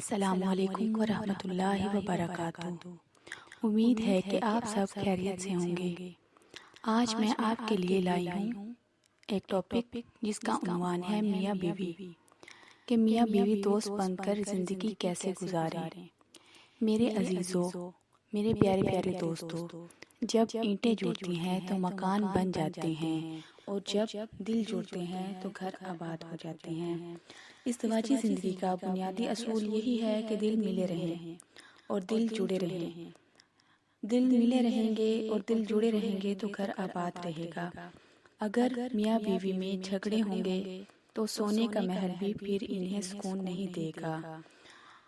السلام علیکم ورحمۃ اللہ وبرکاتہ۔ امید ہے کہ آپ سب خیریت سے ہوں گے۔ آج میں آپ کے لیے لائی ہوں ایک ٹاپک جس کا عنوان ہے میاں بیوی، کہ میاں بیوی دوست بن کر زندگی کیسے گزاریں۔ میرے عزیزو، میرے پیارے پیارے دوستو، جب اینٹیں جڑتی ہیں تو مکان بن جاتے ہیں، اور جب دل جڑتے ہیں تو گھر آباد ہو جاتے ہیں۔ ازدواجی زندگی کا بنیادی اصول یہی ہے کہ دل ملے رہیں اور دل جڑے رہیں۔ دل ملے رہیں گے اور دل جڑے رہیں گے تو گھر آباد رہے گا۔ اگر میاں بیوی میں جھگڑے ہوں گے تو سونے کا محل بھی پھر انہیں سکون نہیں دے گا۔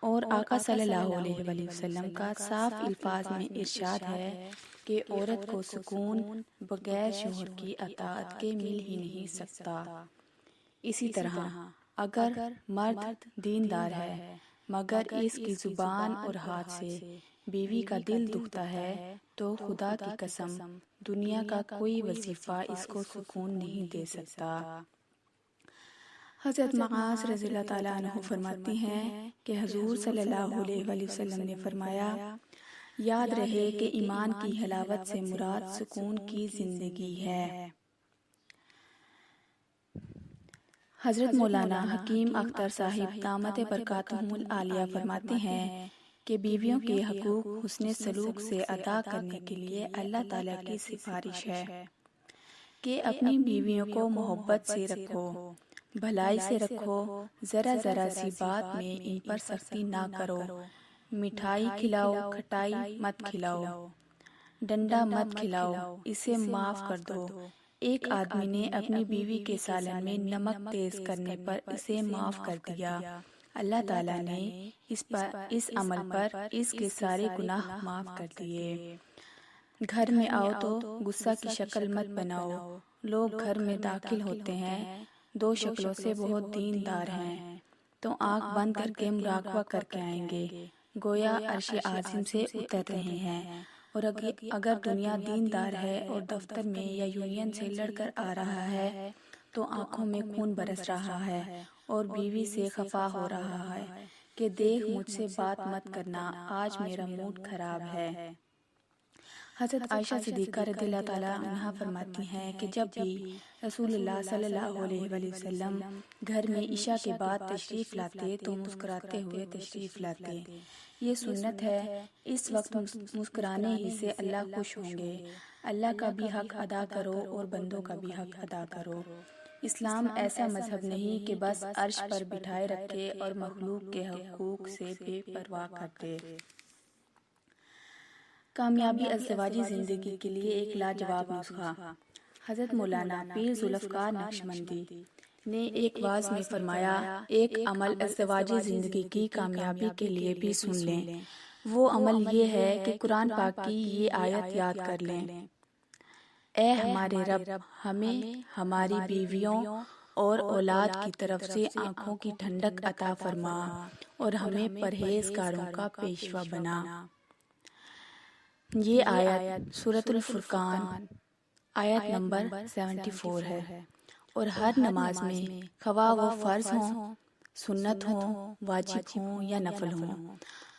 اور آقا صلی اللہ علیہ وآلہ وسلم کا صاف الفاظ میں ارشاد ہے کہ عورت کو سکون بغیر شوہر کی اطاعت کے مل ہی نہیں سکتا۔ اسی طرح اگر مرد دیندار ہے مگر اس کی زبان اور ہاتھ سے بیوی کا دل دکھتا ہے تو خدا کی قسم دنیا کا کوئی وظیفہ اس کو سکون نہیں دے سکتا۔ حضرت معاذ رضی اللہ تعالیٰ عنہ فرماتی ہیں کہ حضور صلی اللہ علیہ وآلہ وسلم نے فرمایا، یاد رہے کہ ایمان کی حلاوت سے مراد سکون کی زندگی ہے۔ حضرت مولانا حکیم اختر صاحب دامت برکاتہم العالیہ فرماتے ہیں کہ بیویوں کے حقوق حسن سلوک سے ادا کرنے کے لیے اللہ تعالیٰ کی سفارش ہے کہ اپنی بیویوں کو محبت سے رکھو، بھلائی سے رکھو، ذرا ذرا سی بات میں ان پر سختی نہ کرو، مٹھائی کھلاؤ، کھٹائی مت کھلاؤ، ڈنڈا مت کھلاؤ، اسے معاف کر دو۔ ایک آدمی نے اپنی بیوی کے سالن میں نمک تیز کرنے پر اسے معاف کر دیا، اللہ تعالیٰ نے اس عمل پر اس کے سارے گناہ معاف کر دیے۔ گھر میں آؤ تو غصہ کی شکل مت بناؤ۔ لوگ گھر میں داخل ہوتے ہیں، دو شکلوں سے بہت دیندار ہیں تو آنکھ بند کر کے مراقبہ کر کے آئیں گے، گویا عرش عظیم سے اتر رہے ہیں، اور اگر دنیا دیندار ہے اور دفتر میں یا یونین سے لڑ کر آ رہا ہے تو آنکھوں میں خون برس رہا ہے اور بیوی سے خفا ہو رہا ہے کہ دیکھ مجھ سے بات مت کرنا، آج میرا موڈ خراب ہے۔ حضرت عائشہ صدیقہ رضی اللہ تعالیٰ عنہا فرماتی ہیں کہ جب بھی رسول اللہ صلی اللہ علیہ وآلہ وسلم گھر میں عشاء کے بعد تشریف لاتے تو مسکراتے ہوئے تشریف لاتے۔ یہ سنت ہے، اس وقت مسکرانے ہی سے اللہ خوش ہوں گے۔ اللہ کا بھی حق ادا کرو اور بندوں کا بھی حق ادا کرو۔ اسلام ایسا مذہب نہیں کہ بس عرش پر بٹھائے رکھے اور مخلوق کے حقوق سے بے پرواہ کر دے۔ کامیابی ازدواجی زندگی کے لیے ایک لاجواب نسخہ۔ حضرت مولانا پیر ذوالفقار نقشبندی نے ایک واعظ میں فرمایا، ایک عمل ازدواجی زندگی کی کامیابی کے لیے بھی سن لیں۔ وہ عمل یہ ہے کہ قرآن پاک کی یہ آیت یاد کر لیں، اے ہمارے رب، ہمیں ہماری بیویوں اور اولاد کی طرف سے آنکھوں کی ٹھنڈک عطا فرما اور ہمیں پرہیزگاروں کا پیشوا بنا۔ یہ آیت سورۃ الفرقان آیت نمبر 74 ہے، اور ہر نماز میں خواہ وہ فرض ہوں، سنت ہوں، واجب ہوں یا نفل ہوں،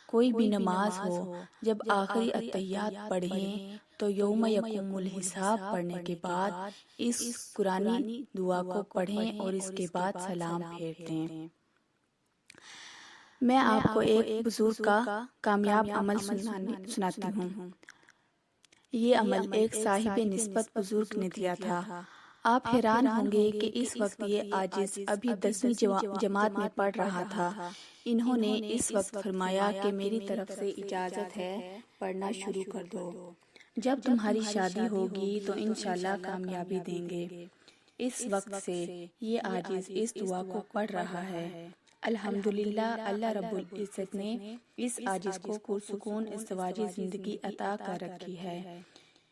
کوئی بھی نماز ہو، جب آخری التحیات پڑھیں تو یوم یقوم الحساب پڑھنے کے بعد اس قرآنی دعا کو پڑھیں اور اس کے بعد سلام پھیر دیں۔ میں آپ کو ایک بزرگ کا کامیاب عمل سناتی ہوں۔ یہ عمل ایک صاحب نسبت بزرگ نے دیا تھا۔ آپ حیران ہوں گے کہ اس وقت یہ عاجز ابھی 10ویں جماعت میں پڑھ رہا تھا۔ انہوں نے اس وقت فرمایا کہ میری طرف سے اجازت ہے، پڑھنا شروع کر دو، جب تمہاری شادی ہوگی تو انشاءاللہ کامیابی دیں گے۔ اس وقت سے یہ عاجز اس دعا کو پڑھ رہا ہے۔ الحمدللہ، اللہ رب العزت نے اس عاجز کو پرسکون ازدواجی زندگی عطا کر رکھی ہے۔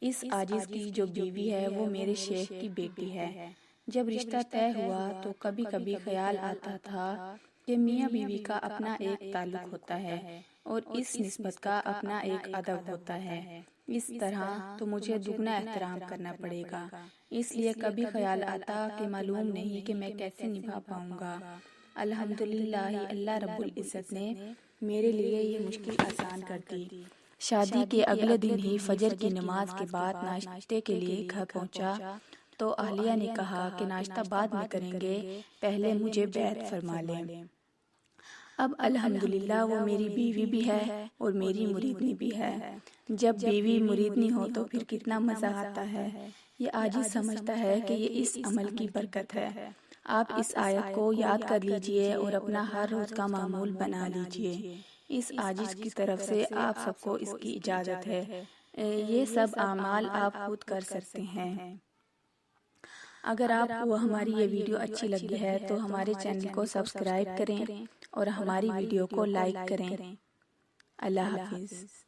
اس عاجز کی جو بیوی ہے وہ میرے شیخ کی بیٹی ہے۔ جب رشتہ طے ہوا تو کبھی کبھی خیال آتا تھا کہ میاں بیوی کا اپنا ایک تعلق ہوتا ہے اور اس نسبت کا اپنا ایک ادب ہوتا ہے، اس طرح تو مجھے دگنا احترام کرنا پڑے گا۔ اس لیے کبھی خیال آتا کہ معلوم نہیں کہ میں کیسے نبھا پاؤں گا۔ الحمدللہ اللہ رب العزت نے میرے لیے یہ مشکل آسان کر دی۔ شادی کے اگلے دن ہی فجر کی نماز کے بعد ناشتے کے لیے گھر پہنچا تو اہلیہ نے کہا کہ ناشتہ بعد میں کریں گے، پہلے مجھے بیعت فرما لیں۔ اب الحمدللہ وہ میری بیوی بھی ہے اور میری مریدنی بھی ہے۔ جب بیوی مریدنی ہو تو پھر کتنا مزہ آتا ہے۔ یہ عاجز سمجھتا ہے کہ یہ اس عمل کی برکت ہے۔ آپ اس آیت کو یاد کر لیجئے اور اپنا ہر روز کا معمول بنا لیجئے۔ اس عاجز کی طرف سے آپ سب کو اس کی اجازت ہے۔ یہ سب اعمال آپ خود کر سکتے ہیں۔ اگر آپ کو ہماری یہ ویڈیو اچھی لگی ہے تو ہمارے چینل کو سبسکرائب کریں اور ہماری ویڈیو کو لائک کریں۔ اللہ حافظ۔